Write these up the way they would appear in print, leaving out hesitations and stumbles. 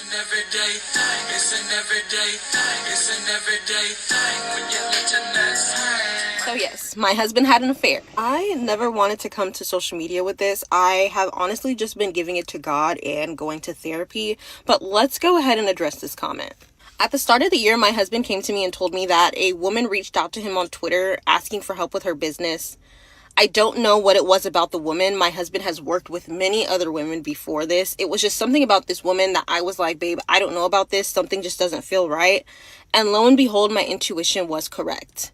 an everyday thing. It's an everyday thing. It's an everyday thing. When you let your nuts hang. So yes, my husband had an affair. I never wanted to come to social media with this. I have honestly just been giving it to God and going to therapy. But let's go ahead and address this comment. At the start of the year, my husband came to me and told me that a woman reached out to him on Twitter asking for help with her business. I don't know what it was about the woman. My husband has worked with many other women before this. It was just something about this woman that I was like, babe, I don't know about this. Something just doesn't feel right. And lo and behold, my intuition was correct.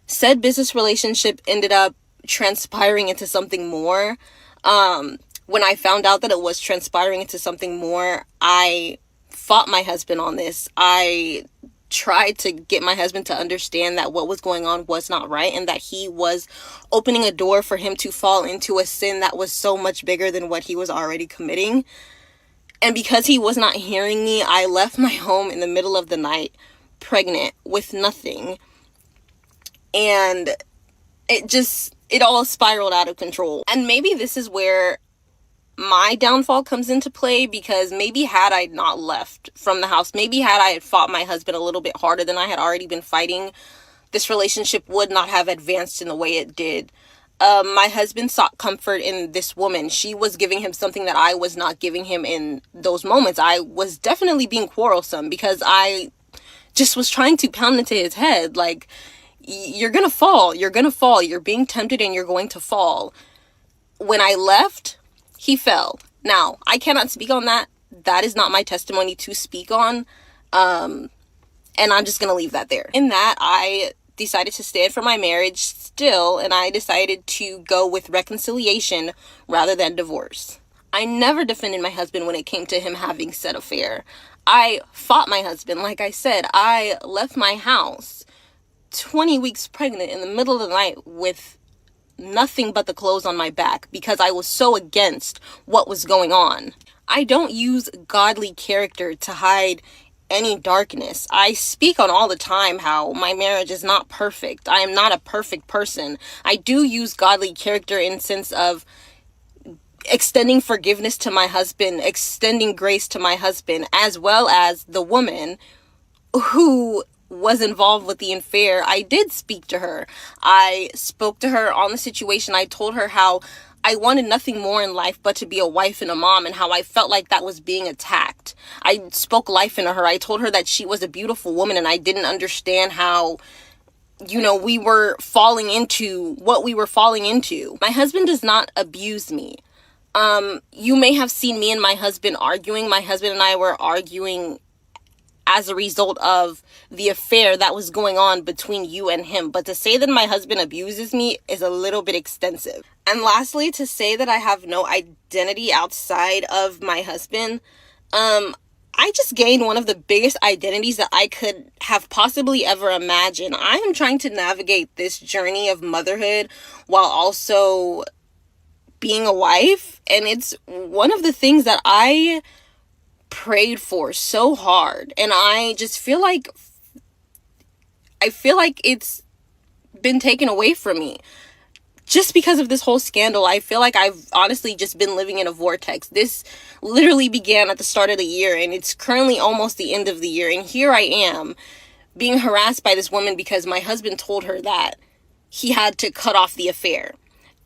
Said business relationship ended up transpiring into something more. When I found out that it was transpiring into something more, I fought my husband on this. I tried to get my husband to understand that what was going on was not right and that he was opening a door for him to fall into a sin that was so much bigger than what he was already committing. And because he was not hearing me, I left my home in the middle of the night, pregnant with nothing. And it all spiraled out of control. And maybe this is where my downfall comes into play, because maybe had I not left from the house, maybe had I fought my husband a little bit harder than I had already been fighting, this relationship would not have advanced in the way it did. My husband sought comfort in this woman. She was giving him something that I was not giving him in those moments. I was definitely being quarrelsome because I just was trying to pound into his head, like, you're gonna fall, you're being tempted and you're going to fall. When I left, he fell. Now, I cannot speak on that. That is not my testimony to speak on. And I'm just going to leave that there. In that, I decided to stand for my marriage still, and I decided to go with reconciliation rather than divorce. I never defended my husband when it came to him having said affair. I fought my husband. Like I said, I left my house 20 weeks pregnant in the middle of the night with nothing but the clothes on my back because I was so against what was going on. I don't use godly character to hide any darkness. I speak on all the time how my marriage is not perfect. I am not a perfect person. I do use godly character in sense of extending forgiveness to my husband, extending grace to my husband, as well as the woman who was involved with the affair. I did speak to her. I spoke to her on the situation. I told her how I wanted nothing more in life but to be a wife and a mom, and how I felt like that was being attacked. I spoke life into her. I told her that she was a beautiful woman, and I didn't understand how, we were falling into what we were falling into. My husband does not abuse me. You may have seen me and my husband arguing. My husband and I were arguing as a result of the affair that was going on between you and him. But to say that my husband abuses me is a little bit extensive. And lastly, to say that I have no identity outside of my husband, I just gained one of the biggest identities that I could have possibly ever imagined. I am trying to navigate this journey of motherhood while also being a wife. And it's one of the things that I prayed for so hard, and I just feel like it's been taken away from me just because of this whole scandal. I feel like I've honestly just been living in a vortex. This literally began at the start of the year, and it's currently almost the end of the year, and here I am being harassed by this woman because my husband told her that he had to cut off the affair.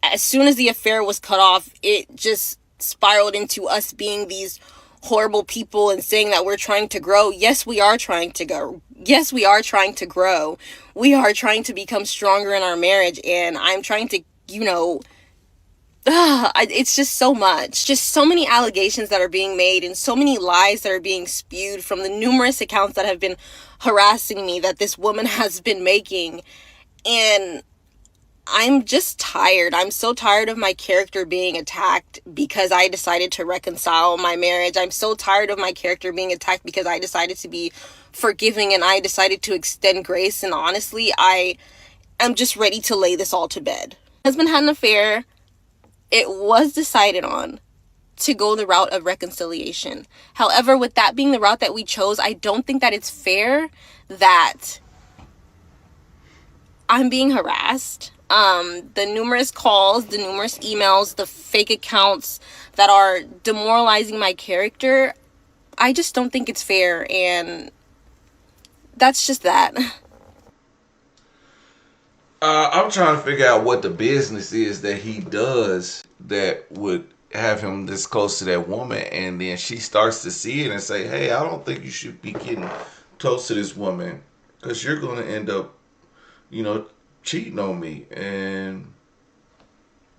As soon as the affair was cut off, it just spiraled into us being these horrible people and saying that we're trying to grow. Yes, we are trying to grow. Yes, we are trying to grow. We are trying to become stronger in our marriage, and I'm trying to, it's just so much. Just so many allegations that are being made and so many lies that are being spewed from the numerous accounts that have been harassing me that this woman has been making. And I'm just tired. I'm so tired of my character being attacked because I decided to reconcile my marriage. I'm so tired of my character being attacked because I decided to be forgiving and I decided to extend grace. And honestly, I am just ready to lay this all to bed. My husband had an affair. It was decided on to go the route of reconciliation. However, with that being the route that we chose, I don't think that it's fair that I'm being harassed. The numerous calls, the numerous emails, the fake accounts that are demoralizing my character. I just don't think it's fair, and that's just that. I'm trying to figure out what the business is that he does that would have him this close to that woman, and then she starts to see it and say, "Hey, I don't think you should be getting close to this woman because you're going to end up, you know, cheating on me." And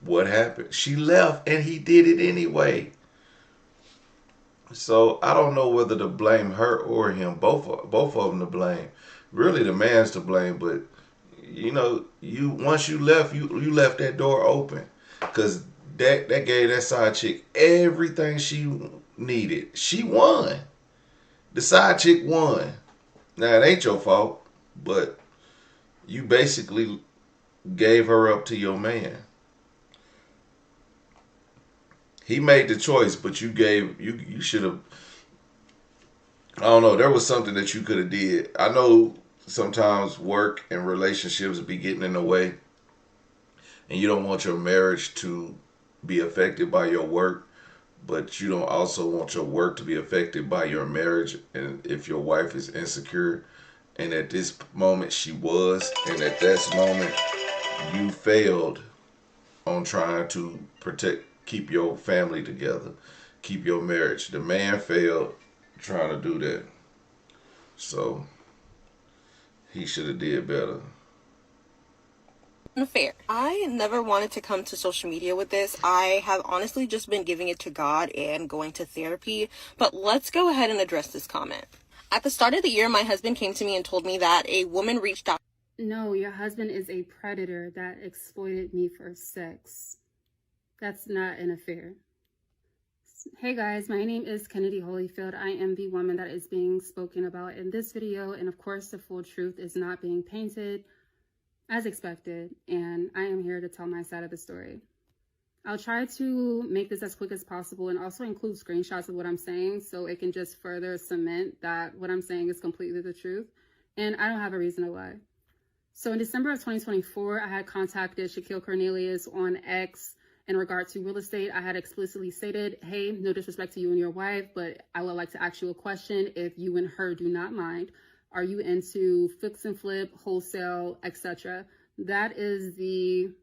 what happened? She left, and he did it anyway. So I don't know whether to blame her or him. Both of them to blame. Really, the man's to blame, but you once you left, you left that door open, because that gave that side chick everything she needed. She won. The side chick won. Now it ain't your fault, but you basically gave her up to your man. He made the choice, but you should have. I don't know. There was something that you could have did. I know sometimes work and relationships be getting in the way, and you don't want your marriage to be affected by your work, but you don't also want your work to be affected by your marriage. And if your wife is insecure, and at this moment she was, and at this moment you failed on trying to keep your family together, keep your marriage. The man failed trying to do that, so he should have did better. Unfair. I never wanted to come to social media with this. I have honestly just been giving it to God and going to therapy. But let's go ahead and address this comment. At the start of the year, my husband came to me and told me that a woman reached out. No, your husband is a predator that exploited me for sex. That's not an affair. Hey guys, my name is Kennedy Holyfield. I am the woman that is being spoken about in this video, and of course the full truth is not being painted as expected, and I am here to tell my side of the story. I'll try to make this as quick as possible and also include screenshots of what I'm saying so it can just further cement that what I'm saying is completely the truth, and I don't have a reason to lie. So in December of 2024, I had contacted Shaquille Cornelius on X in regard to real estate. I had explicitly stated, hey, no disrespect to you and your wife, but I would like to ask you a question if you and her do not mind. Are you into fix and flip, wholesale, etc.? That's the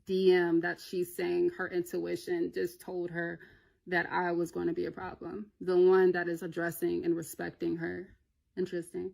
DM that she's saying her intuition just told her that I was going to be a problem. The one that is addressing and respecting her. Interesting.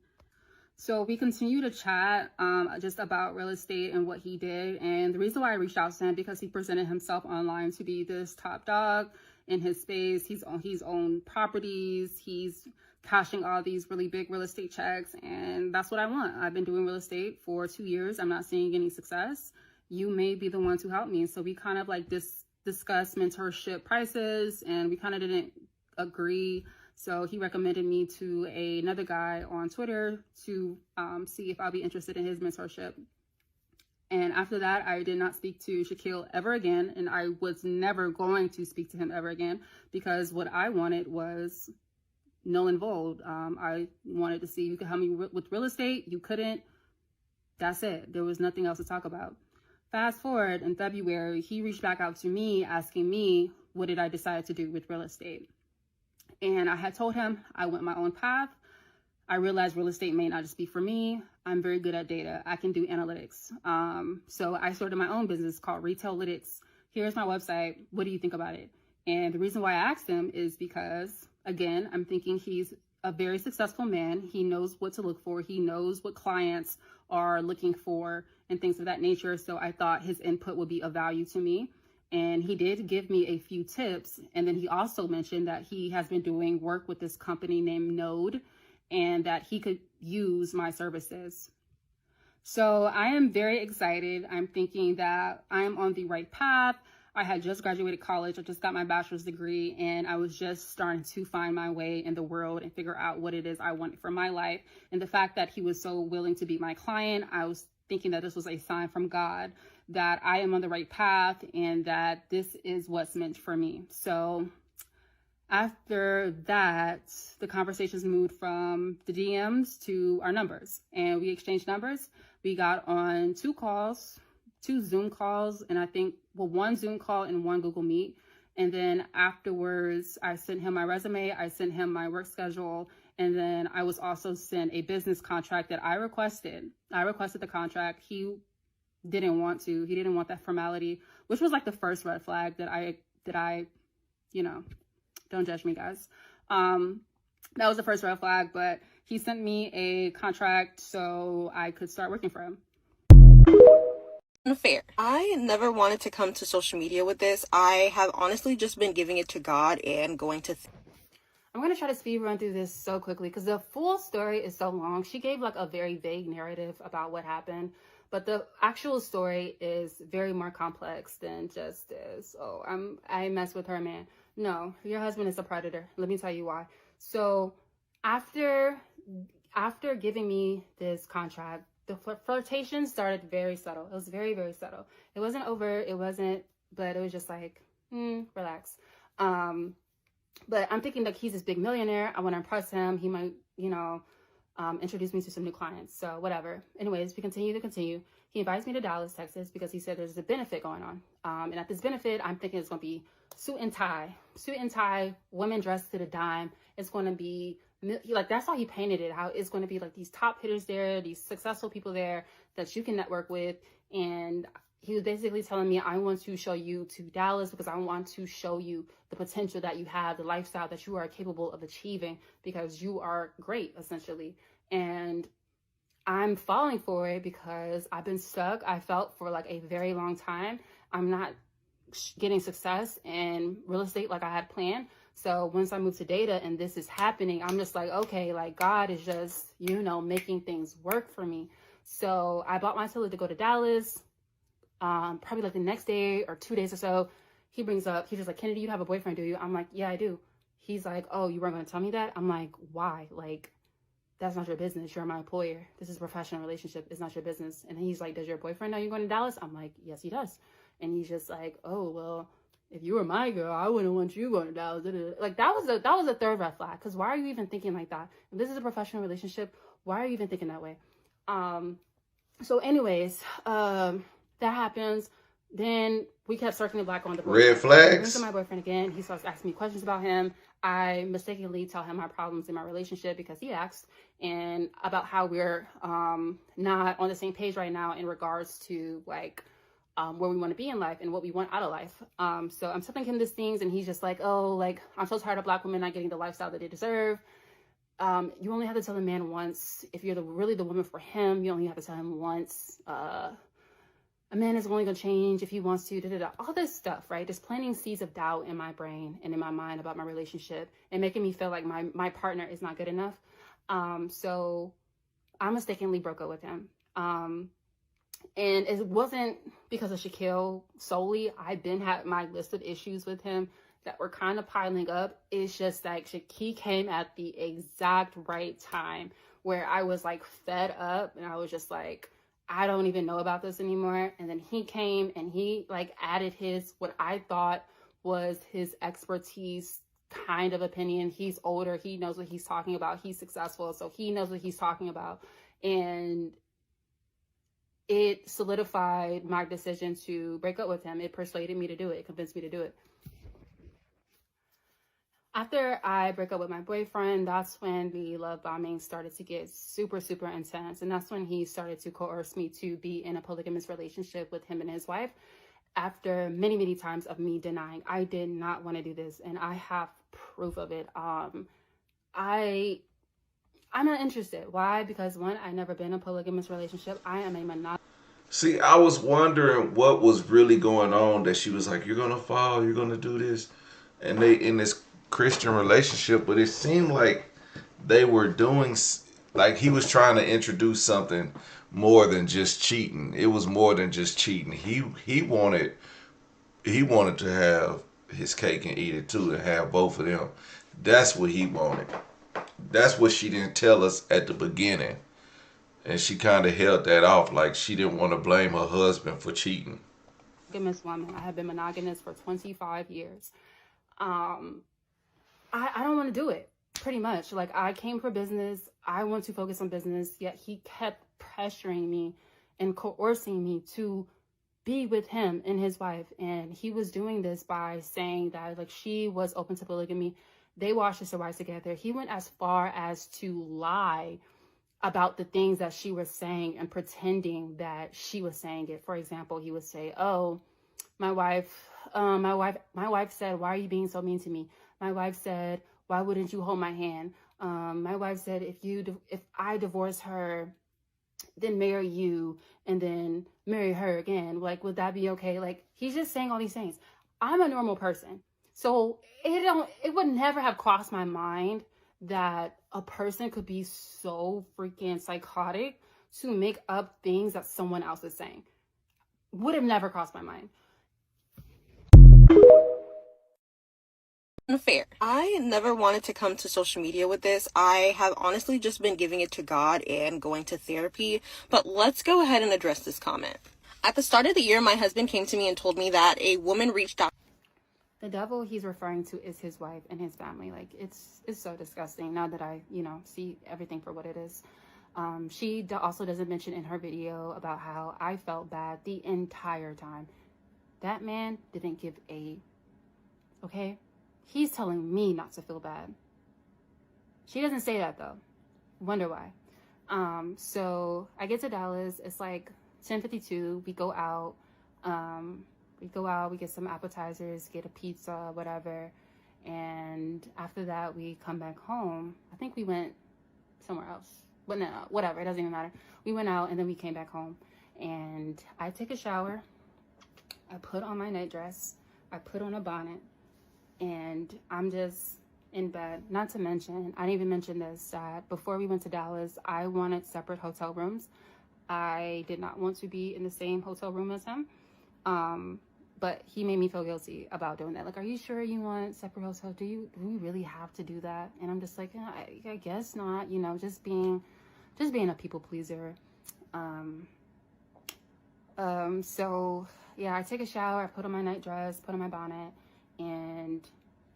So we continue to chat just about real estate and what he did. And the reason why I reached out to him, because he presented himself online to be this top dog in his space. He's owned properties. He's cashing all these really big real estate checks. And that's what I want. I've been doing real estate for 2 years. I'm not seeing any success. You may be the one to help me. So we kind of like discussed mentorship prices, and we kind of didn't agree. So he recommended me to another guy on Twitter to see if I'll be interested in his mentorship. And after that, I did not speak to Shaquille ever again. And I was never going to speak to him ever again, because what I wanted was null and void. I wanted to see if you could help me with real estate. You couldn't. That's it. There was nothing else to talk about. Fast forward, in February, he reached back out to me asking me, what did I decide to do with real estate? And I had told him I went my own path. I realized real estate may not just be for me. I'm very good at data. I can do analytics. So I started my own business called Retaillytics. Here's my website. What do you think about it? And the reason why I asked him is because, again, I'm thinking he's a very successful man. He knows what to look for. He knows what clients are looking for and things of that nature. So I thought his input would be of value to me. And he did give me a few tips. And then he also mentioned that he has been doing work with this company named Node, and that he could use my services. So I am very excited. I'm thinking that I'm on the right path. I had just graduated college. I just got my bachelor's degree, and I was just starting to find my way in the world and figure out what it is I wanted for my life. And the fact that he was so willing to be my client, I was thinking that this was a sign from God that I am on the right path and that this is what's meant for me. So after that, the conversations moved from the DMs to our numbers, and we exchanged numbers. We got on 2 Zoom calls, and I think, well, 1 Zoom call and 1 Google Meet. And then afterwards, I sent him my resume, I sent him my work schedule, and then I was also sent a business contract that I requested. I requested the contract. He didn't want to. He didn't want that formality, which was like the first red flag that I, you know, don't judge me, guys. That was the first red flag, but he sent me a contract so I could start working for him. Unfair. I never wanted to come to social media with this. I have honestly just been giving it to God and going to I'm going to try to speed run through this so quickly because the full story is so long. She gave like a very vague narrative about what happened, but the actual story is very more complex than just this. Oh, I mess with her man. No, your husband is a predator. Let me tell you why. So after giving me this contract, the flirtation started very subtle. It was very, very subtle. It wasn't overt. It wasn't, but it was just like, relax. But I'm thinking that he's this big millionaire. I want to impress him. He might, you know, introduce me to some new clients. So whatever. Anyways, we continue. He invites me to Dallas, Texas, because he said there's a benefit going on. And at this benefit, I'm thinking it's going to be suit and tie, women dressed to the dime. It's going to be like, that's how he painted it, how it's going to be like these top hitters there, these successful people there that you can network with. And he was basically telling me, I want to show you to Dallas because I want to show you the potential that you have, the lifestyle that you are capable of achieving because you are great, essentially. And I'm falling for it because I've been stuck. I felt for like a very long time. I'm not getting success in real estate like I had planned. So once I moved to data and this is happening, I'm just like, okay, like God is just, you know, making things work for me. So I bought my ticket to go to Dallas. Probably like the next day or 2 days or so, he brings up, he's just like, Kennedy, you have a boyfriend, do you? I'm like, yeah, I do. He's like, oh, you weren't going to tell me that? I'm like, why? Like, that's not your business. You're my employer. This is a professional relationship. It's not your business. And then he's like, does your boyfriend know you're going to Dallas? I'm like, yes, he does. And he's just like, oh, well, if you were my girl, I wouldn't want you going to Dallas. Like, that was a third red flag. Because why are you even thinking like that? If this is a professional relationship, why are you even thinking that way? So anyways, that happens. Then we kept circling back on the boyfriend. Red flags. Brings up my boyfriend again. He starts asking me questions about him. I mistakenly tell him my problems in my relationship because he asked, and about how we're not on the same page right now in regards to like where we want to be in life and what we want out of life. So I'm telling him these things, and he's just like, oh, like, I'm so tired of Black women not getting the lifestyle that they deserve. You only have to tell a man once. If you're really the woman for him, you only have to tell him once. A man is only going to change if he wants to, all this stuff, right? Just planting seeds of doubt in my brain and in my mind about my relationship and making me feel like my partner is not good enough. So I mistakenly broke up with him. And it wasn't because of Shaquille solely. I've been had my list of issues with him that were kind of piling up. It's just like he came at the exact right time where I was like fed up and I was just like, I don't even know about this anymore. And then he came and he like added what I thought was his expertise kind of opinion. He's older. He knows what he's talking about. He's successful. So he knows what he's talking about. And it solidified my decision to break up with him. It persuaded me to do it. It convinced me to do it. After I break up with my boyfriend, that's when the love bombing started to get super, super intense. And that's when he started to coerce me to be in a polygamous relationship with him and his wife. After many, many times of me denying, I did not want to do this. And I have proof of it. I'm not interested. Why? Because one, I've never been in a polygamous relationship. I am a monogamous. See, I was wondering what was really going on that she was like, you're going to fall, you're going to do this. And they in this Christian relationship, but it seemed like they were doing, like he was trying to introduce something more than just cheating. It was more than just cheating. He wanted to have his cake and eat it too, and have both of them. That's what he wanted. That's what she didn't tell us at the beginning. And she kind of held that off, like she didn't want to blame her husband for cheating. Monogamous woman. I have been monogamous for 25 years. I don't want to do it, pretty much. Like, I came for business. I want to focus on business, yet he kept pressuring me and coercing me to be with him and his wife. And he was doing this by saying that like she was open to polygamy. They watched his wives together. He went as far as to lie about the things that she was saying and pretending that she was saying it. For example, he would say, "Oh, my wife said, why are you being so mean to me? My wife said, why wouldn't you hold my hand? My wife said, if I divorce her, then marry you and then marry her again. Like, would that be okay?" Like, he's just saying all these things. I'm a normal person. So it would never have crossed my mind that a person could be so freaking psychotic to make up things that someone else is saying. Would have never crossed my mind. Unfair. I never wanted to come to social media with this. I have honestly just been giving it to God and going to therapy, but let's go ahead and address this comment. At the start of the year, my husband came to me and told me that a woman reached out. The devil he's referring to is his wife and his family. Like, it's so disgusting now that I, see everything for what it is. She also doesn't mention in her video about how I felt bad the entire time. That man didn't give a, okay? He's telling me not to feel bad. She doesn't say that though. Wonder why. So I get to Dallas. It's like 10:52. We go out. We get some appetizers, get a pizza, whatever. And after that, we come back home. I think we went somewhere else. But no, whatever. It doesn't even matter. We went out and then we came back home. And I take a shower. I put on my nightdress. I put on a bonnet. And I'm just in bed. Not to mention, I didn't even mention this, that before we went to Dallas, I wanted separate hotel rooms. I did not want to be in the same hotel room as him. But he made me feel guilty about doing that. Like, are you sure you want separate hotels? Do we really have to do that? And I'm just like, yeah, I guess not. Just being a people pleaser. So yeah, I take a shower. I put on my nightdress, put on my bonnet, and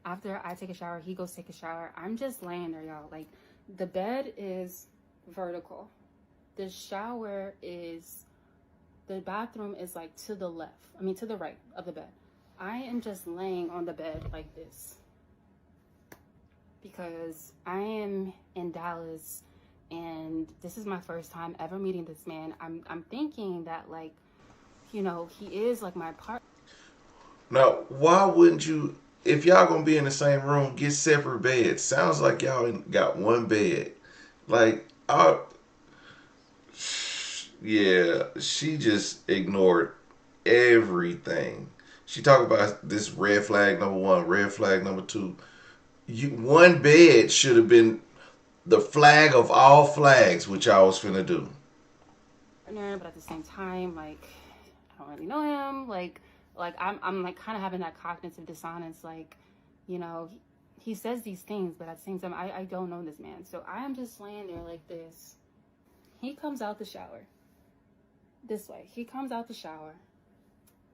after I take a shower, he goes take a shower. I'm just laying there, y'all. Like, the bed is vertical. The bathroom is like to the right of the bed. I am just laying on the bed like this because I am in Dallas and this is my first time ever meeting this man. I'm thinking that, like, he is like my partner. Now, why wouldn't you, if y'all gonna be in the same room, get separate beds? Sounds like y'all got one bed. Like, yeah, she just ignored everything. She talked about this red flag number one, red flag number two. One bed should have been the flag of all flags, which I was finna do. But at the same time, like, I don't really know him. Like I'm like kind of having that cognitive dissonance. Like, he says these things, but at the same time, I don't know this man. So I am just laying there like this. He comes out the shower this way. He comes out the shower.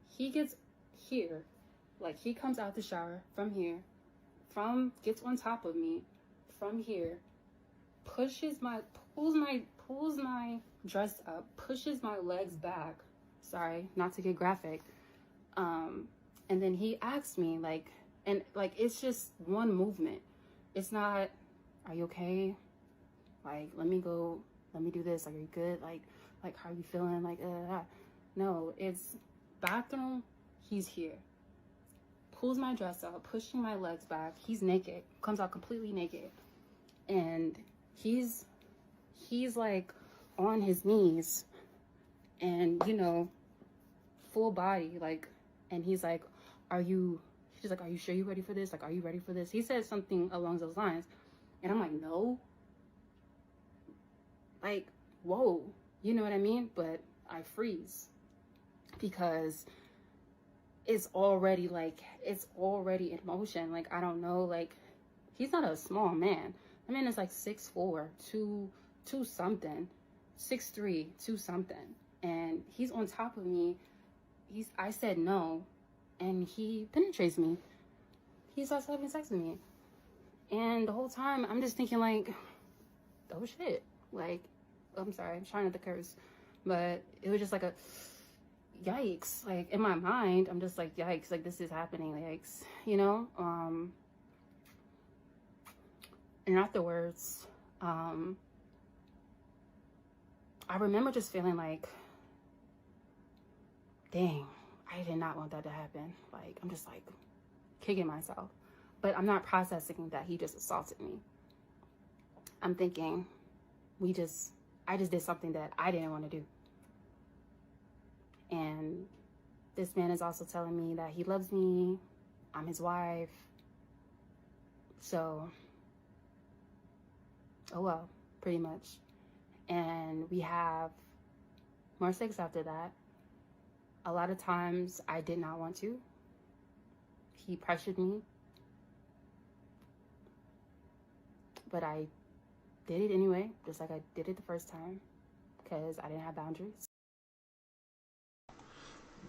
He gets here. Like, he comes out the shower from here, gets on top of me from here, pulls my dress up, pushes my legs back. Sorry, not to get graphic. And then he asks me, like, it's just one movement. It's not, are you okay? Like, let me do this. Like, are you good? Like, how are you feeling? Like, no, it's bathroom. He's here. Pulls my dress up, pushing my legs back. He's naked, comes out completely naked. And he's like on his knees and, full body, like, and he's like, she's like, are you sure you're ready for this? Like, are you ready for this? He said something along those lines. And I'm like, no. Like, whoa, you know what I mean? But I freeze because it's already in motion. Like, I don't know, like, he's not a small man. The man is like 6'4", 2 something, 6'3", 2 something. And he's on top of me. I said no, and he penetrates me. He starts having sex with me. And the whole time, I'm just thinking, like, oh shit. Like, I'm sorry, I'm trying not to curse. But it was just like yikes. Like, in my mind, I'm just like, yikes, like, this is happening, yikes, you know? And afterwards, I remember just feeling like, dang, I did not want that to happen. Like, I'm just like kicking myself. But I'm not processing that he just assaulted me. I'm thinking, I just did something that I didn't want to do. And this man is also telling me that he loves me. I'm his wife. So, oh well, pretty much. And we have more sex after that. A lot of times I did not want to. He pressured me. But I did it anyway, just like I did it the first time, because I didn't have boundaries.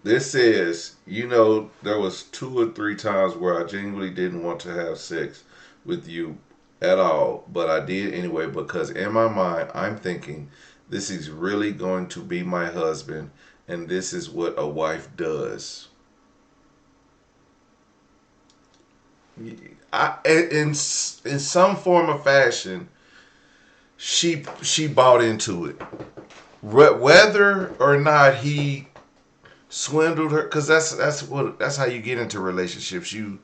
This says, you know, there was 2 or 3 times where I genuinely didn't want to have sex with you at all, but I did anyway because in my mind I'm thinking this is really going to be my husband and this is what a wife does. In some form or fashion, she bought into it, whether or not he swindled her, because that's how you get into relationships. You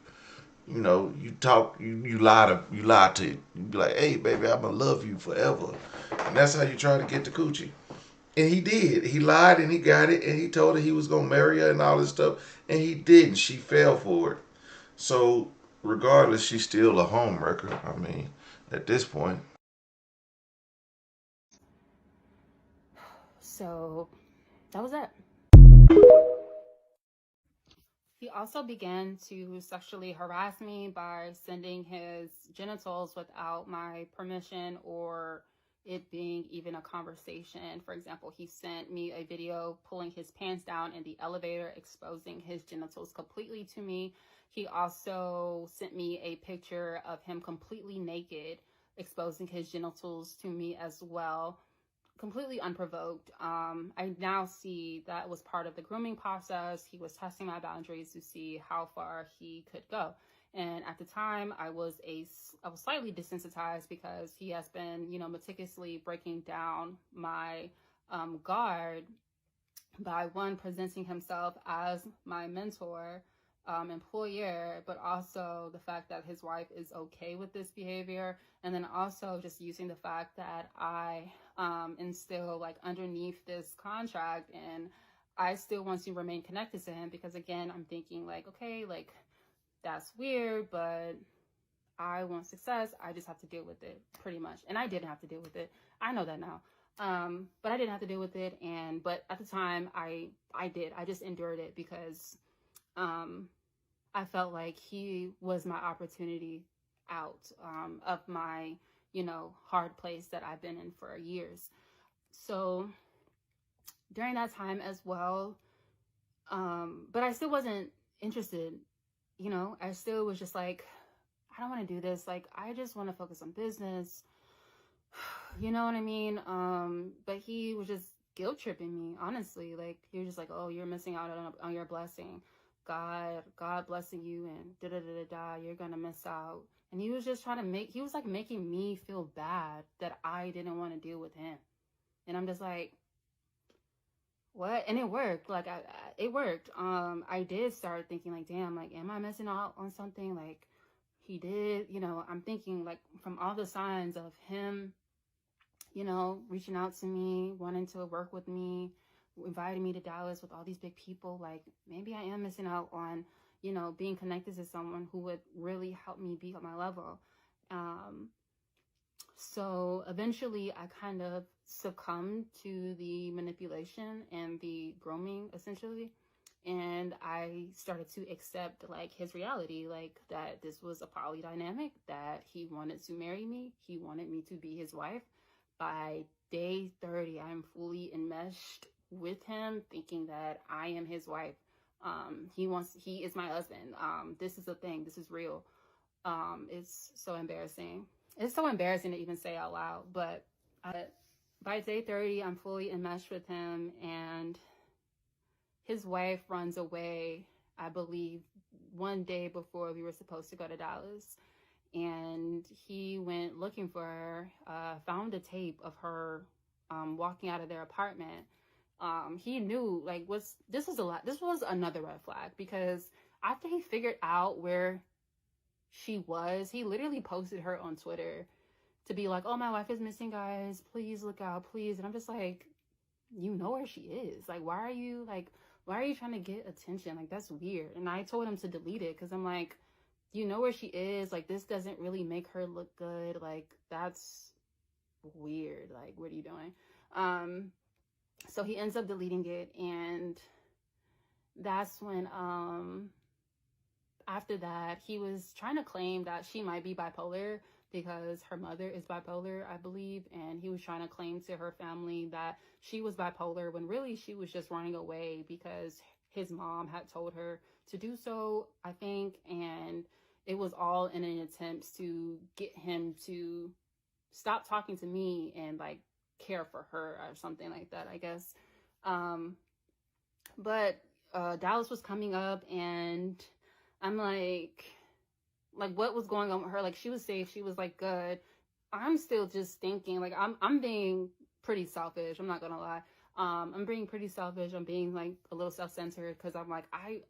know, you talk, you lie to you be like, hey baby, I'm gonna love you forever, and that's how you try to get the coochie. And he did. He lied and he got it, and he told her he was gonna marry her and all this stuff, and he didn't. She fell for it. So regardless, she's still a homewrecker. I mean, at this point. So that was it. He also began to sexually harass me by sending his genitals without my permission or it being even a conversation. For example, he sent me a video pulling his pants down in the elevator, exposing his genitals completely to me. He also sent me a picture of him completely naked, exposing his genitals to me as well, completely unprovoked. I now see that was part of the grooming process. He was testing my boundaries to see how far he could go. And at the time, I was slightly desensitized because he has been, meticulously breaking down my guard by one, presenting himself as my mentor, employer, but also the fact that his wife is okay with this behavior, and then also just using the fact that I am still like underneath this contract and I still want to remain connected to him because again, I'm thinking like, okay, like that's weird, but I want success. I just have to deal with it pretty much. And I didn't have to deal with it. I know that now. But I didn't have to deal with it. But at the time I did. I just endured it because I felt like he was my opportunity out of my, hard place that I've been in for years. So during that time as well, but I still wasn't interested, I still was just like, I don't want to do this. Like, I just want to focus on business. You know what I mean? But he was just guilt tripping me, honestly. Like, he was just like, oh, you're missing out on your blessing. God blessing you and da-da-da-da-da, you're going to miss out. And he was just he was like making me feel bad that I didn't want to deal with him. And I'm just like, what? And it worked. Like, it worked. I did start thinking like, damn, like, am I missing out on something? Like, he did, I'm thinking like from all the signs of him, reaching out to me, wanting to work with me, inviting me to Dallas with all these big people, like maybe I am missing out on, being connected to someone who would really help me be on my level. So eventually I kind of succumbed to the manipulation and the grooming essentially. And I started to accept like his reality, like that this was a poly dynamic, that he wanted to marry me. He wanted me to be his wife. By day 30, I'm fully enmeshed with him, thinking that I am his wife. He is my husband. This is a thing. This is real. It's so embarrassing. It's so embarrassing to even say out loud, but by day 30, I'm fully enmeshed with him, and his wife runs away, I believe, one day before we were supposed to go to Dallas. And he went looking for her, found a tape of her walking out of their apartment. He knew, like, this was another red flag, because after he figured out where she was, he literally posted her on Twitter to be like, oh, my wife is missing, guys, please look out, please. And I'm just like, you know where she is. Like, why are you trying to get attention? Like, that's weird. And I told him to delete it, because I'm like, you know where she is. Like, this doesn't really make her look good. Like, that's weird. Like, what are you doing? So he ends up deleting it. And that's when, after that, he was trying to claim that she might be bipolar, because her mother is bipolar, I believe. And he was trying to claim to her family that she was bipolar, when really she was just running away because his mom had told her to do so, I think. And it was all in an attempt to get him to stop talking to me and, like, care for her or something like that, I guess. But Dallas was coming up, and I'm like, what was going on with her? Like, she was safe, she was, like, good. I'm still just thinking, like, I'm being pretty selfish, I'm not gonna lie. I'm being pretty selfish. I'm being, like, a little self-centered, because I'm like, I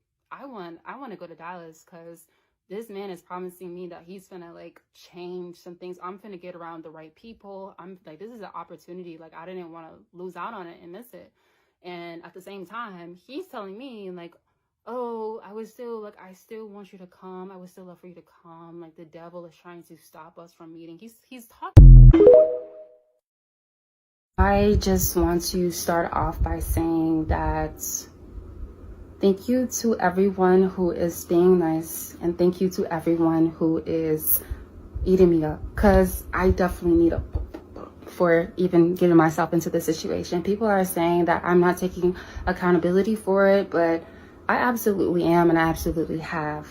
want to go to Dallas, because this man is promising me that he's gonna, like, change some things. I'm gonna get around the right people. I'm like, this is an opportunity. Like, I didn't want to lose out on it and miss it. And at the same time, he's telling me, like, oh, I still want you to come. I would still love for you to come. Like, the devil is trying to stop us from meeting. He's talking. I just want to start off by saying that thank you to everyone who is being nice, and thank you to everyone who is eating me up, because I definitely need a for even getting myself into this situation. People are saying that I'm not taking accountability for it, but I absolutely am, and I absolutely have.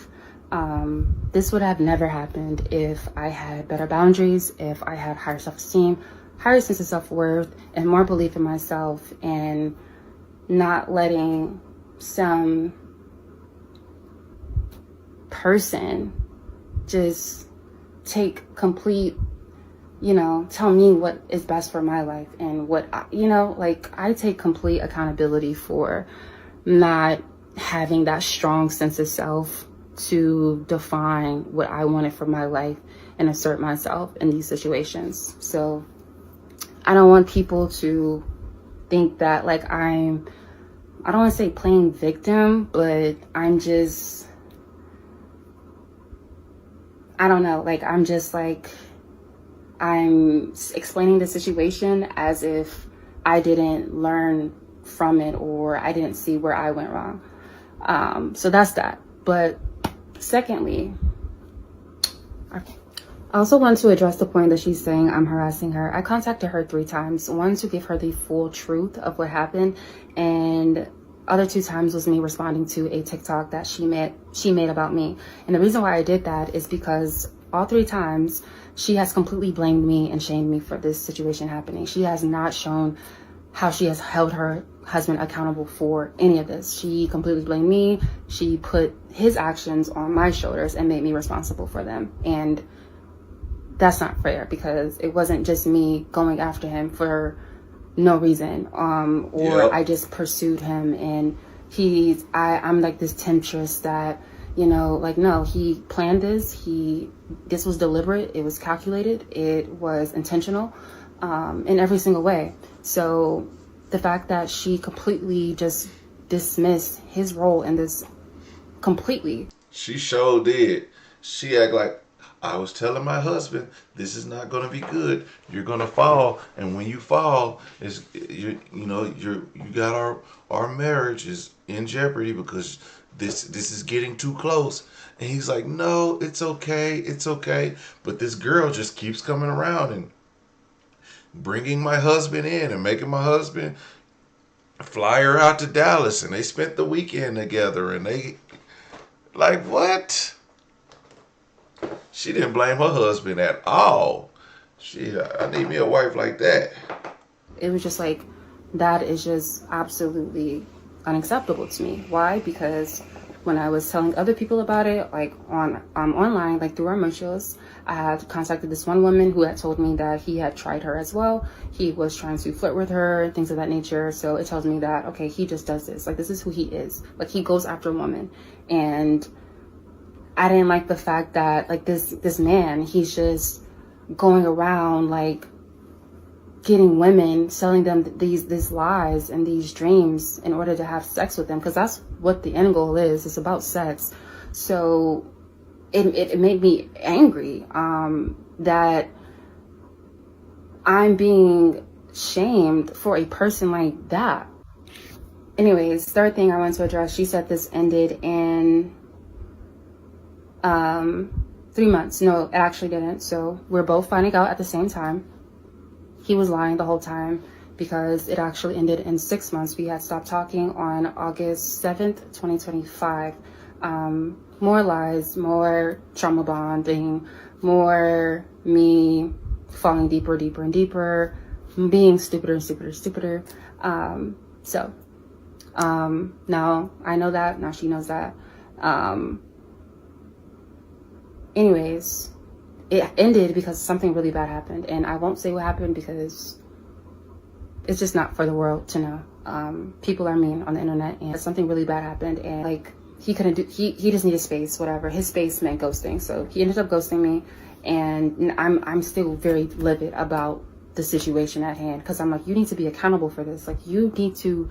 This would have never happened if I had better boundaries, if I had higher self-esteem, higher sense of self-worth, and more belief in myself, and not letting some person just take complete, tell me what is best for my life, and what, I take complete accountability for not having that strong sense of self to define what I wanted for my life and assert myself in these situations. So I don't want people to think that, like, I don't want to say playing victim, but I'm just, I don't know, like, I'm just, like, I'm explaining the situation as if I didn't learn from it, or I didn't see where I went wrong. So that's that. But secondly, I also want to address the point that she's saying I'm harassing her. I contacted her 3 times. One, to give her the full truth of what happened, and other 2 times was me responding to a TikTok that she made about me. And the reason why I did that is because all 3 times she has completely blamed me and shamed me for this situation happening. She has not shown how she has held her husband accountable for any of this. She completely blamed me. She put his actions on my shoulders and made me responsible for them. And that's not fair, because it wasn't just me going after him for no reason, or I just pursued him, and I'm like this temptress that, like, no, he planned this. This was deliberate. It was calculated. It was intentional, in every single way. So the fact that she completely just dismissed his role in this completely. She sure did. She act like, I was telling my husband, this is not going to be good. You're going to fall, and when you fall, you got our marriage is in jeopardy, because this is getting too close. And he's like, no, it's okay. But this girl just keeps coming around and bringing my husband in and making my husband fly her out to Dallas, and they spent the weekend together, and they, like, what? She didn't blame her husband at all. I need me a wife like that. It was just like, that is just absolutely unacceptable to me. Why? Because when I was telling other people about it, like on online, like through our mutuals, I had contacted this one woman who had told me that he had tried her as well. He was trying to flirt with her, things of that nature. So it tells me that, okay, he just does this. Like, this is who he is. Like, he goes after women. And I didn't like the fact that, like, this man, he's just going around, like, getting women, selling them these lies and these dreams in order to have sex with them, because that's what the end goal is. It's about sex. So it made me angry that I'm being shamed for a person like that. Anyways, third thing I want to address, she said this ended in 3 months. No, it actually didn't. So we're both finding out at the same time. He was lying the whole time because it actually ended in 6 months. We had stopped talking on August 7th, 2025. More lies, more trauma bonding, more me falling deeper, deeper and deeper, being stupider and stupider and stupider. Now I know that, now she knows that. Anyways, it ended because something really bad happened, and I won't say what happened because it's just not for the world to know. People are mean on the internet, and something really bad happened, and like he couldn't do, he just needed space, whatever. His space meant ghosting, so he ended up ghosting me, and I'm still very livid about the situation at hand, because I'm like, you need to be accountable for this. Like, you need to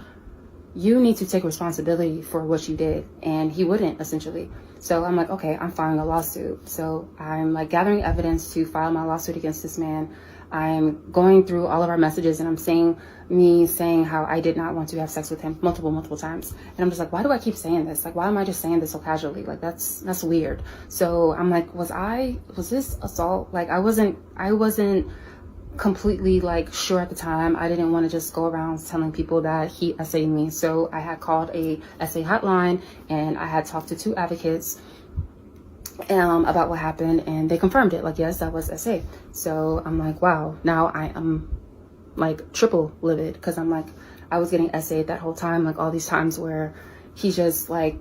take responsibility for what you did. And he wouldn't, essentially. So I'm like, okay, I'm filing a lawsuit. So I'm like gathering evidence to file my lawsuit against this man. I'm going through all of our messages, and I'm saying how I did not want to have sex with him multiple times. And I'm just like, why do I keep saying this? Like, why am I just saying this so casually? Like, that's weird. So I'm like, was this assault? Like, I wasn't completely like sure at the time. I didn't want to just go around telling people that he essayed me. So I had called a essay hotline, and I had talked to 2 advocates about what happened, and they confirmed it. Like, yes, that was essay. So I'm like, wow, now I am like triple livid, because I'm like, I was getting essayed that whole time, like all these times where he's just like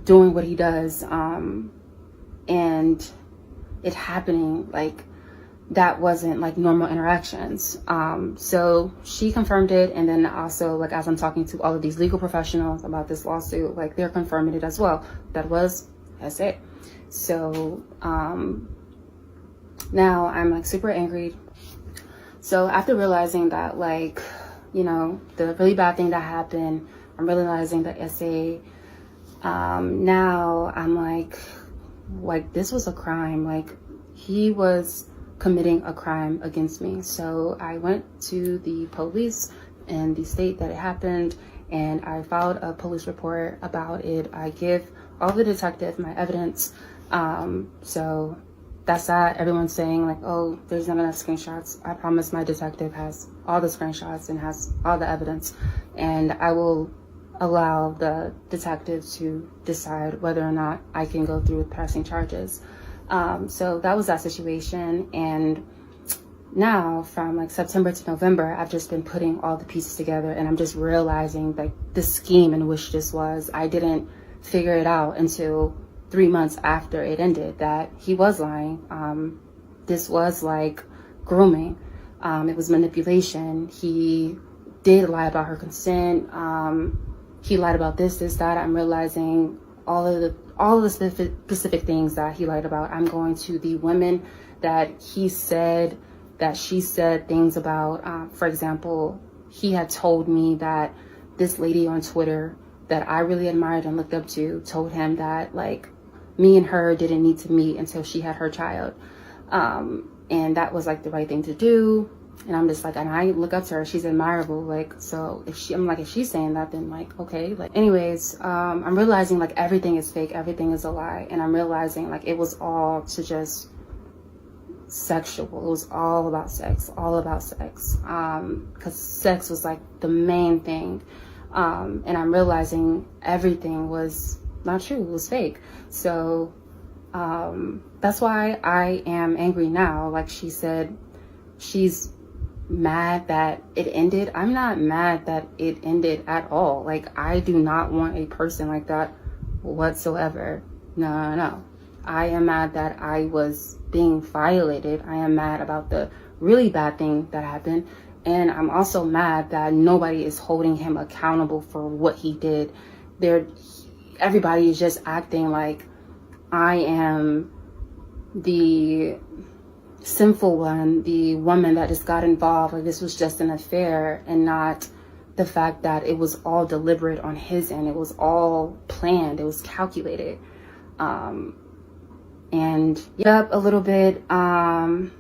doing what he does, and it happening like that wasn't like normal interactions. So she confirmed it, and then also, like, as I'm talking to all of these legal professionals about this lawsuit, like, they're confirming it as well. That's it. So now I'm like super angry. So after realizing that, like, you know, the really bad thing that happened, I'm realizing the essay, now I'm like this was a crime. Like, he was committing a crime against me. So I went to the police in the state that it happened, and I filed a police report about it. I give all the detectives my evidence. So that's that. Everyone's saying like, oh, there's not enough screenshots. I promise my detective has all the screenshots and has all the evidence, and I will allow the detective to decide whether or not I can go through with pressing charges. So that was that situation. And now from like September to November, I've just been putting all the pieces together, and I'm just realizing like the scheme in which this was. I didn't figure it out until 3 months after it ended, that he was lying. This was like grooming. It was manipulation. He did lie about her consent. He lied about this, that. I'm realizing all of the specific things that he lied about. I'm going to the women that she said things about. For example, he had told me that this lady on Twitter that I really admired and looked up to told him that like me and her didn't need to meet until she had her child. And that was like the right thing to do. And I'm just like, and I look up to her, she's admirable. Like, so if she's saying that, then like, okay. Like, anyways, I'm realizing like everything is fake, everything is a lie. And I'm realizing like it was all to just sexual. It was all about sex, because sex was like the main thing. And I'm realizing everything was not true, it was fake. So that's why I am angry now. Like she said, she's mad that it ended. I'm not mad that it ended at all. Like, I do not want a person like that whatsoever. No. I am mad that I was being violated. I am mad about the really bad thing that happened. And I'm also mad that nobody is holding him accountable for what he did. Everybody is just acting like I am the sinful one, the woman that just got involved, like this was just an affair, and not the fact that it was all deliberate on his end. It was all planned, it was calculated. And yep, a little bit. And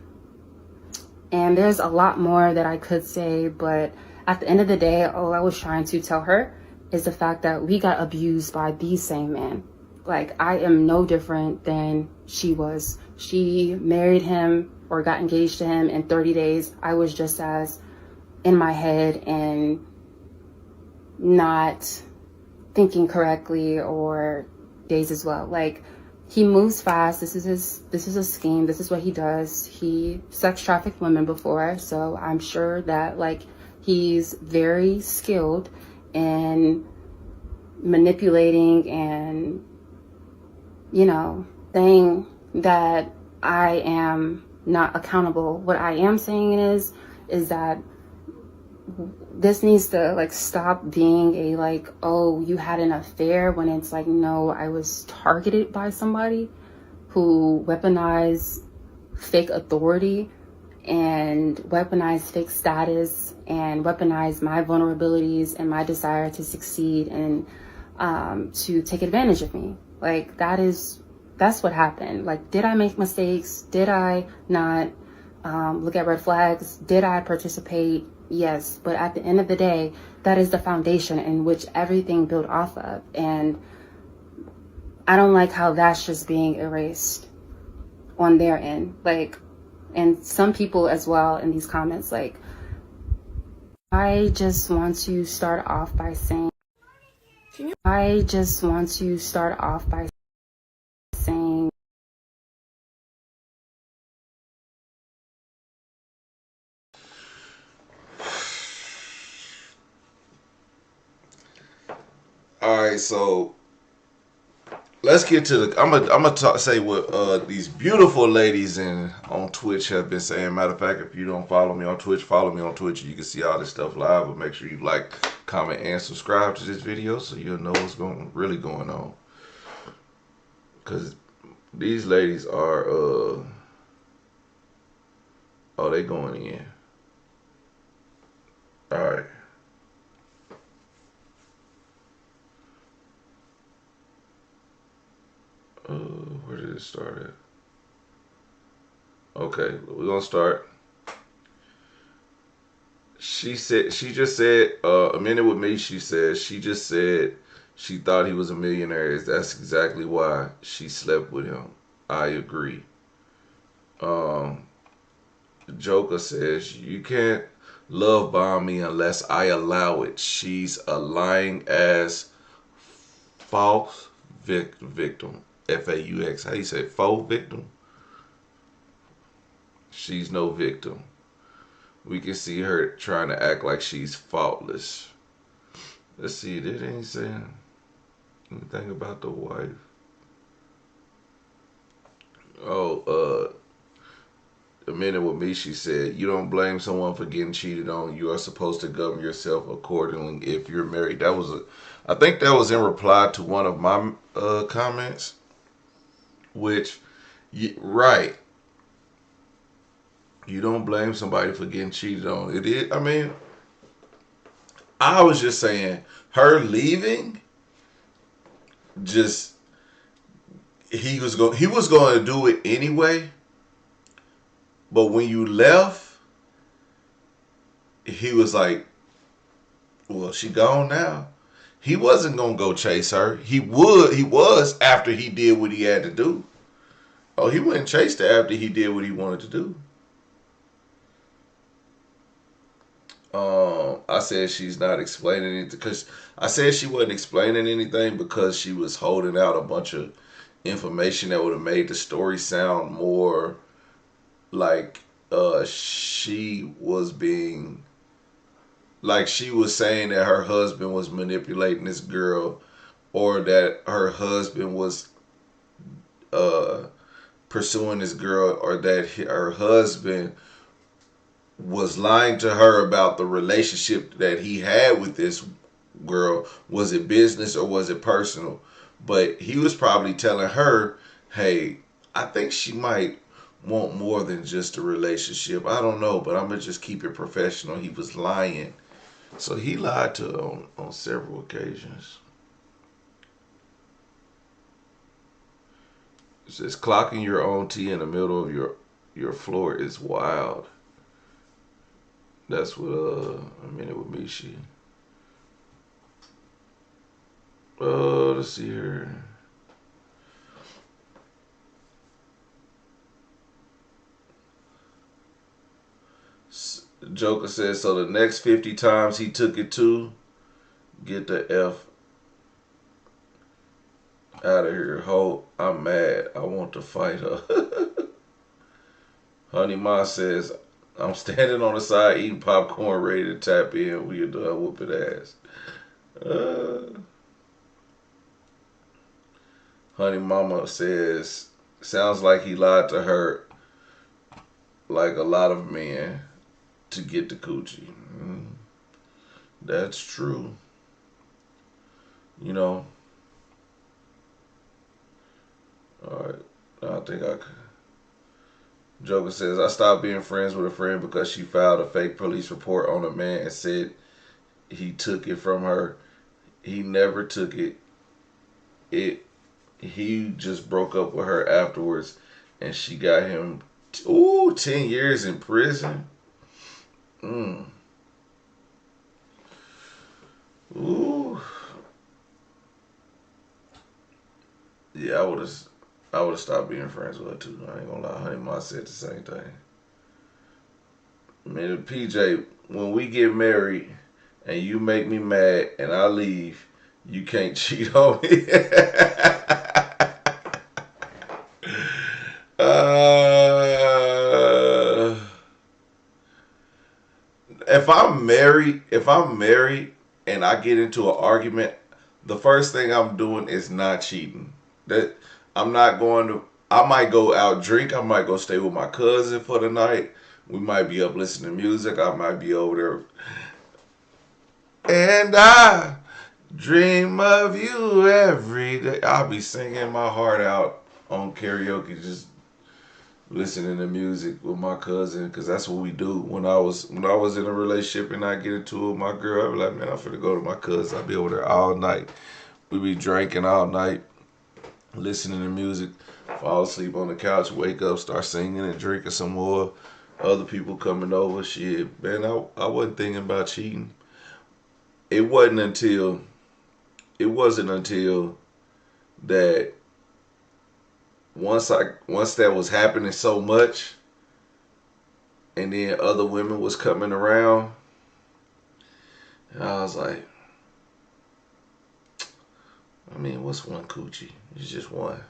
there's a lot more that I could say, but at the end of the day, all I was trying to tell her is the fact that we got abused by the same man. Like, I am no different than she was. She married him or got engaged to him in 30 days. I was just as in my head and not thinking correctly, or days as well. Like, he moves fast. This is a scheme. This is what he does. He sex trafficked women before, so I'm sure that, like, he's very skilled in manipulating and, you know, saying that I am not accountable. What I am saying is that this needs to, like, stop being a, like, oh, you had an affair, when it's like, no, I was targeted by somebody who weaponized fake authority and weaponized fake status and weaponized my vulnerabilities and my desire to succeed and to take advantage of me. Like, that's what happened. Like, did I make mistakes? Did I not look at red flags? Did I participate? Yes, but at the end of the day, that is the foundation in which everything built off of. And I don't like how that's just being erased on their end. Like, and some people as well in these comments, like, I just want to start off by saying, All right, so let's get to the. I'm gonna say what these beautiful ladies on Twitch have been saying. Matter of fact, if you don't follow me on Twitch, follow me on Twitch. You can see all this stuff live. But make sure you like, comment, and subscribe to this video so you'll know what's really going on. Cause these ladies are oh, they going in. All right. Where did it start at? Okay, we're gonna start. She just said, a minute with me, she just said she thought he was a millionaire. That's exactly why she slept with him. I agree. Joker says, you can't love bomb me unless I allow it. She's a lying ass false victim. F-A-U-X. How you say faux victim? She's no victim. We can see her trying to act like she's faultless. Let's see, did it ain't saying anything about the wife? Oh, a minute with me, she said, you don't blame someone for getting cheated on. You are supposed to govern yourself accordingly if you're married. I think that was in reply to one of my comments, which, right. You don't blame somebody for getting cheated on. It is, I mean, I was just saying, her leaving, just, he was going to do it anyway. But when you left, he was like, well, she gone now. He wasn't going to go chase her. He was after he did what he had to do. Oh, he wouldn't chase her after he did what he wanted to do. I said she's not explaining it because I said she wasn't explaining anything because she was holding out a bunch of information that would have made the story sound more like she was being, like, she was saying that her husband was manipulating this girl, or that her husband was uh pursuing this girl, or that her husband was lying to her about the relationship that he had with this girl. Was it business or was it personal? But he was probably telling her, hey, I think she might want more than just a relationship. I don't know, but I'm going to just keep it professional. He was lying. So he lied to her on several occasions. It says clocking your own tea in the middle of your floor is wild. That's what a minute with Mishi. Let's see here. Joker says, so the next 50 times he took it to, get the F out of here. Ho, I'm mad. I want to fight her. Honey Ma says, I'm standing on the side eating popcorn ready to tap in when you're done whooping ass. Honey Mama says, sounds like he lied to her like a lot of men to get the coochie. That's true. You know. Alright. I think I could. Joker says, I stopped being friends with a friend because she filed a fake police report on a man and said he took it from her. He never took it. He just broke up with her afterwards, and she got him 10 years in prison. Ooh. Yeah, I would have stopped being friends with her too. I ain't gonna lie. Honey Ma said the same thing. Man, PJ, when we get married and you make me mad and I leave, you can't cheat on me. If I'm married and I get into an argument, the first thing I'm doing is not cheating. That I'm not going to. I might go out drink. I might go stay with my cousin for the night. We might be up listening to music. I might be over there. And I dream of you every day. I'll be singing my heart out on karaoke, just listening to music with my cousin, because that's what we do. When I was in a relationship and I get into it with my girl, I'd be like, man, I'm finna go to my cousin. I'll be over there all night. We be drinking all night, listening to music, fall asleep on the couch, wake up, start singing and drinking some more. Other people coming over, shit, man, I wasn't thinking about cheating. It wasn't until that once that was happening so much, and then other women was coming around, and I was like, I mean, what's one coochie? It's just one.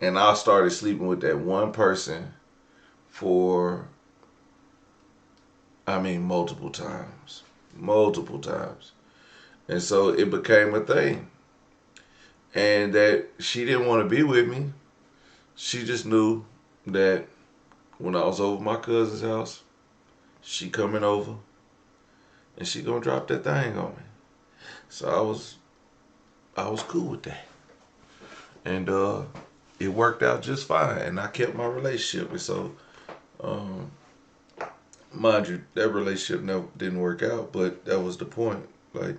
And I started sleeping with that one person for, I mean, multiple times. And so it became a thing. And that she didn't want to be with me. She just knew that when I was over my cousin's house, she coming over and she gonna drop that thing on me. So I was cool with that. And it worked out just fine, and I kept my relationship. And so mind you, that relationship never didn't work out, but that was the point. Like,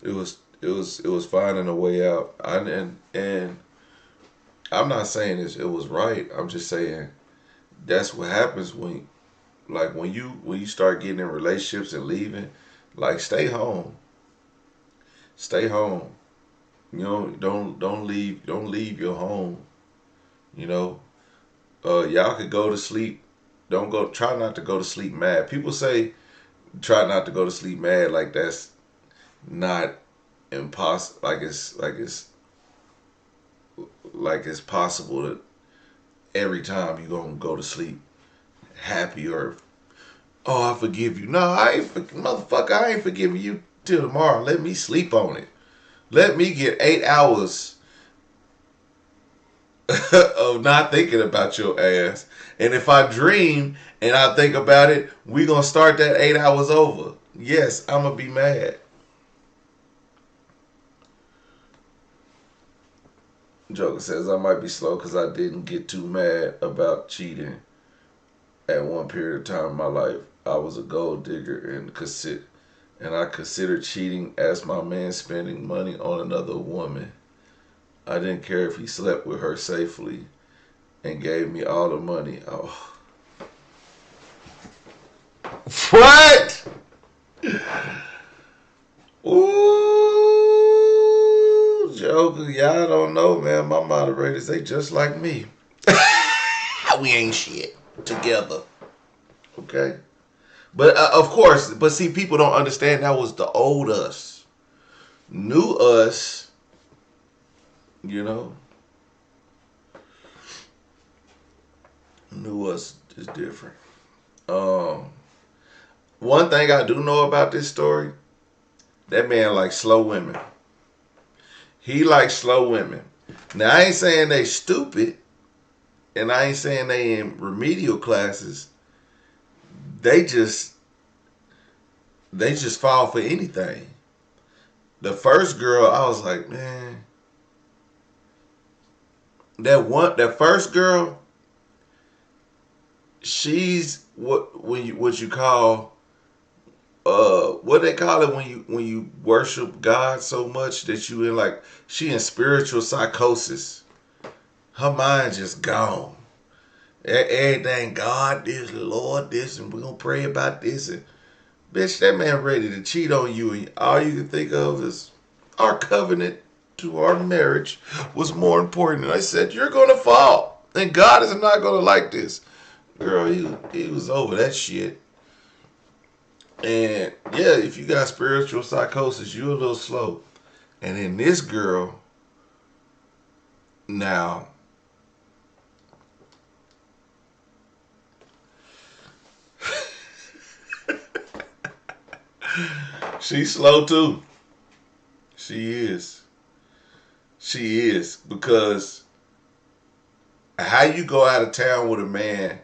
it was finding a way out. And I'm not saying it was right. I'm just saying that's what happens when you start getting in relationships and leaving. Like, stay home. Stay home. You know, don't leave your home. You know, y'all could go to sleep. Try not to go to sleep mad. People say try not to go to sleep mad, like that's not impossible. Like it's possible every time you gonna go to sleep happy or, oh, I forgive you. No, motherfucker, I ain't forgiving you till tomorrow. Let me sleep on it. Let me get 8 hours of not thinking about your ass. And if I dream and I think about it, we gonna start that 8 hours over. Yes, I'm gonna be mad. Joker says I might be slow because I didn't get too mad about cheating at one period of time in my life. I was a gold digger and I considered cheating as my man spending money on another woman. I didn't care if he slept with her safely and gave me all the money. Oh. What? Ooh, Joker, y'all don't know, man. My moderators, they just like me. We ain't shit together. Okay? But of course, but see, people don't understand that was the old us. New us, you know. New us is different. One thing I do know about this story, that man likes slow women. He likes slow women. Now, I ain't saying they stupid, and I ain't saying they in remedial classes. They just fall for anything. The first girl, I was like, man, that first girl, she's what you call what they call it when you worship God so much that you in like, she in spiritual psychosis. Her mind just gone. Everything, God, this, Lord, this, and we're gonna pray about this, and bitch, that man ready to cheat on you, and all you can think of is our covenant to our marriage was more important. And I said, you're gonna fall, and God is not gonna like this. Girl, he was over that shit. And yeah, if you got spiritual psychosis, you're a little slow. And then this girl, now, she's slow too. She is. She is. Because how you go out of town with a man,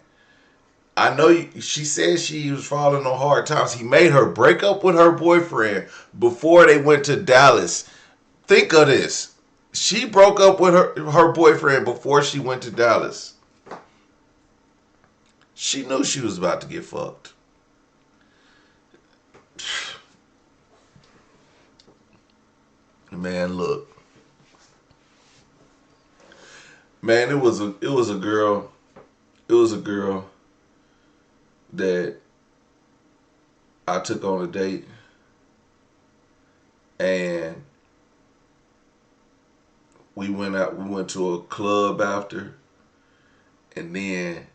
I know she said she was falling on hard times. He made her break up with her boyfriend before they went to Dallas. Think of this. She broke up with her boyfriend before she went to Dallas. She knew she was about to get fucked. Man, look. Man, it was a girl. It was a girl that I took on a date, and we went out. We went to a club after, and then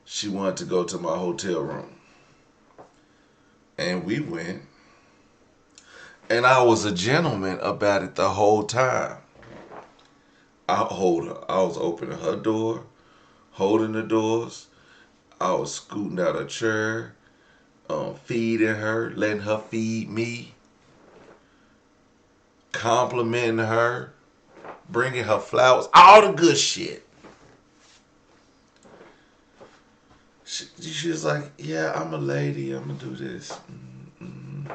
she wanted to go to my hotel room, and we went. And I was a gentleman about it the whole time. I was opening her door, holding the doors. I was scooting out a chair, feeding her, letting her feed me, complimenting her, bringing her flowers, all the good shit. She was like, yeah, I'm a lady, I'm gonna do this. Mm-hmm.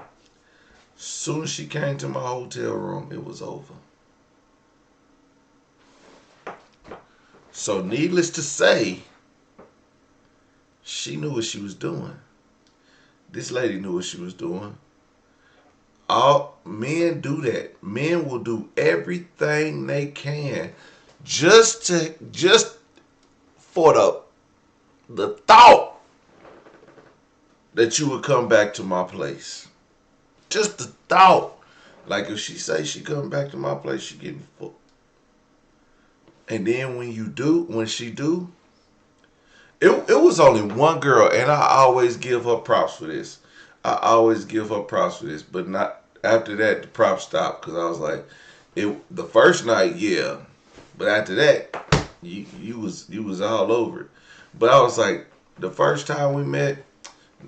Soon as she came to my hotel room, it was over. So needless to say, she knew what she was doing. This lady knew what she was doing. All men do that. Men will do everything they can just for the thought that you would come back to my place. Just the thought. Like if she say she coming back to my place, she getting fucked. And then when she do, it was only one girl, and I always give her props for this. But not after that, the props stopped, because I was like, the first night, yeah. But after that, You was all over it. But I was like, the first time we met,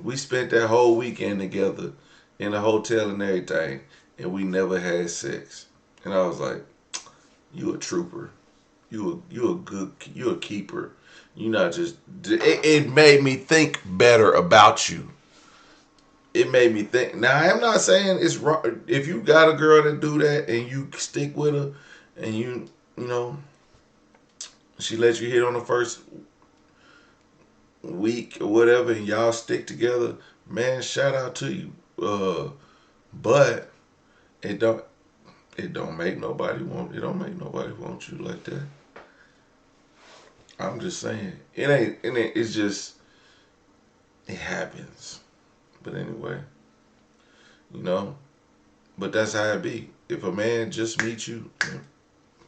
we spent that whole weekend together in a hotel and everything, and we never had sex. And I was like, you a trooper. You a keeper. You not just. It made me think better about you. It made me think. Now I'm not saying it's wrong. If you got a girl that do that and you stick with her, and you know she let you hit on the first week or whatever, and y'all stick together, man, shout out to you. But it don't make nobody want. It don't make nobody want you like that. I'm just saying it ain't. It's just it happens. But anyway, you know. But that's how it be. If a man just meets you,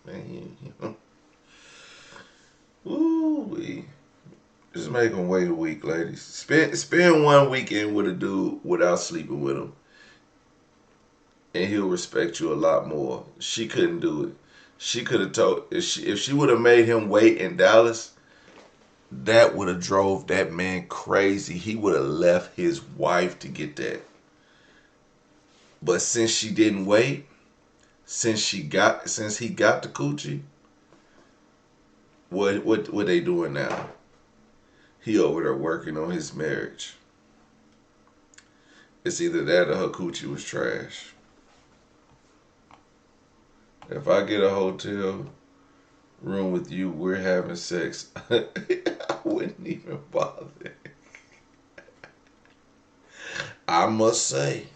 man, you know, woo, just make him wait a week, ladies. Spend one weekend with a dude without sleeping with him, and he'll respect you a lot more. She couldn't do it. She could have told if she would have made him wait in Dallas, that would have drove that man crazy. He would have left his wife to get that. But since she didn't wait, since he got the coochie, what they doing now? He over there working on his marriage. It's either that or her coochie was trash. If I get a hotel room with you, we're having sex, I wouldn't even bother. I must say.